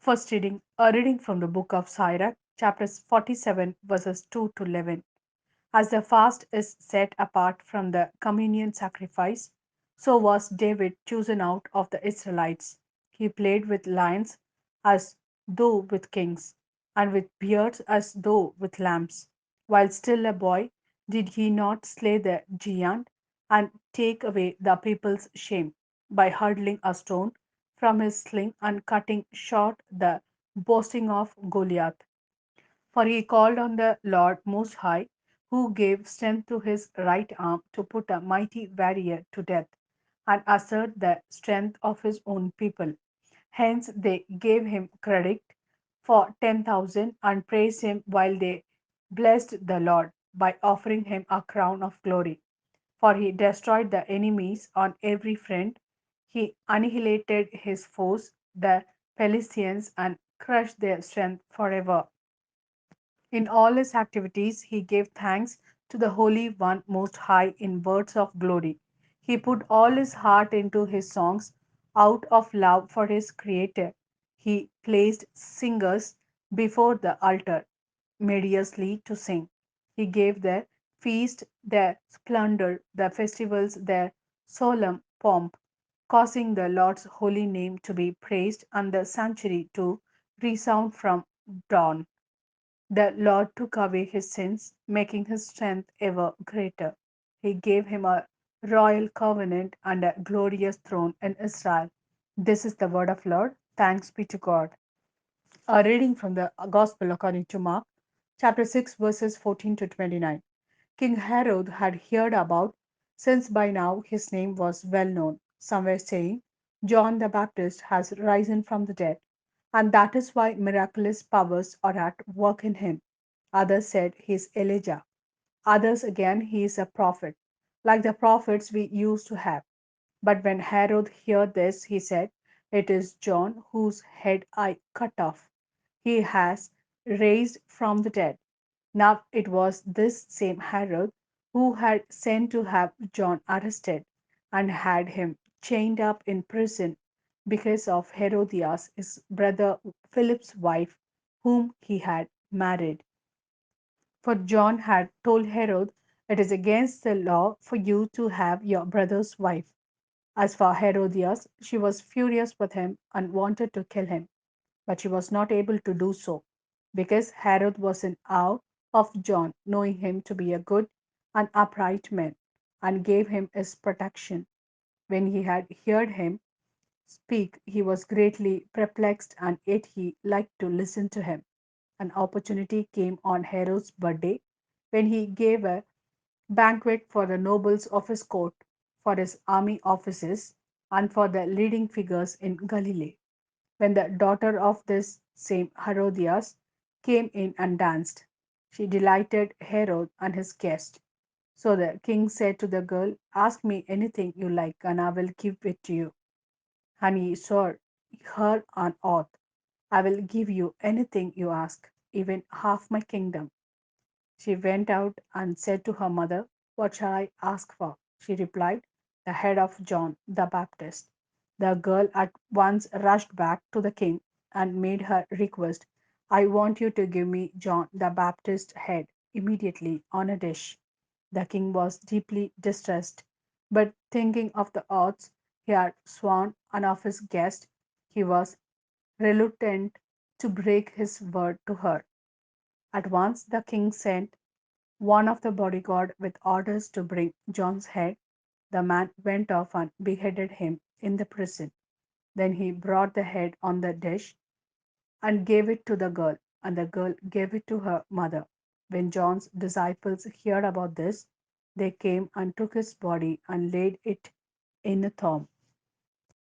First reading, a reading from the book of Sirach, chapters 47, verses 2 to 11. As the fast is set apart from the communion sacrifice, so was David chosen out of the Israelites. He played with lions as though with kings, and with bears as though with lambs. While still a boy, did he not slay the giant and take away the people's shame by hurling a stone from his sling and cutting short the boasting of Goliath? For he called on the Lord Most High, who gave strength to his right arm to put a mighty warrior to death and assert the strength of his own people. Hence they gave him credit for 10,000 and praised him while they blessed the Lord by offering him a crown of glory. For he destroyed the enemies on every front. He annihilated his foes, the Philistines, and crushed their strength forever. In all his activities, he gave thanks to the Holy One Most High in words of glory. He put all his heart into his songs out of love for his Creator. He placed singers before the altar, mediously to sing. He gave their feast their splendor, the festivals their solemn pomp, causing the Lord's holy name to be praised and the sanctuary to resound from dawn. The Lord took away his sins, making his strength ever greater. He gave him a royal covenant and a glorious throne in Israel. This is the word of Lord. Thanks be to God. A reading from the Gospel according to Mark, chapter 6, verses 14 to 29. King Herod had heard about, since by now his name was well known. Some were saying, John the Baptist has risen from the dead, and that is why miraculous powers are at work in him. Others said he is Elijah. Others again, he is a prophet, like the prophets we used to have. But when Herod heard this, he said, It is John whose head I cut off. He has raised from the dead. Now it was this same Herod who had sent to have John arrested and had him chained up in prison because of Herodias, his brother Philip's wife, whom he had married. For John had told Herod, It is against the law for you to have your brother's wife. As for Herodias, she was furious with him and wanted to kill him, but she was not able to do so, because Herod was in awe of John, knowing him to be a good and upright man, and gave him his protection. When he had heard him speak, he was greatly perplexed, and yet he liked to listen to him. An opportunity came on Herod's birthday when he gave a banquet for the nobles of his court, for his army officers, and for the leading figures in Galilee. When the daughter of this same Herodias came in and danced, she delighted Herod and his guest. So the king said to the girl, Ask me anything you like, and I will give it to you. And he swore her on oath, I will give you anything you ask, even half my kingdom. She went out and said to her mother, What shall I ask for? She replied, The head of John the Baptist. The girl at once rushed back to the king and made her request, I want you to give me John the Baptist's head immediately on a dish. The king was deeply distressed, but thinking of the oaths he had sworn and of his guest, he was reluctant to break his word to her. At once the king sent one of the bodyguard with orders to bring John's head. The man went off and beheaded him in the prison. Then he brought the head on the dish and gave it to the girl, and the girl gave it to her mother. When John's disciples heard about this, they came and took his body and laid it in a tomb.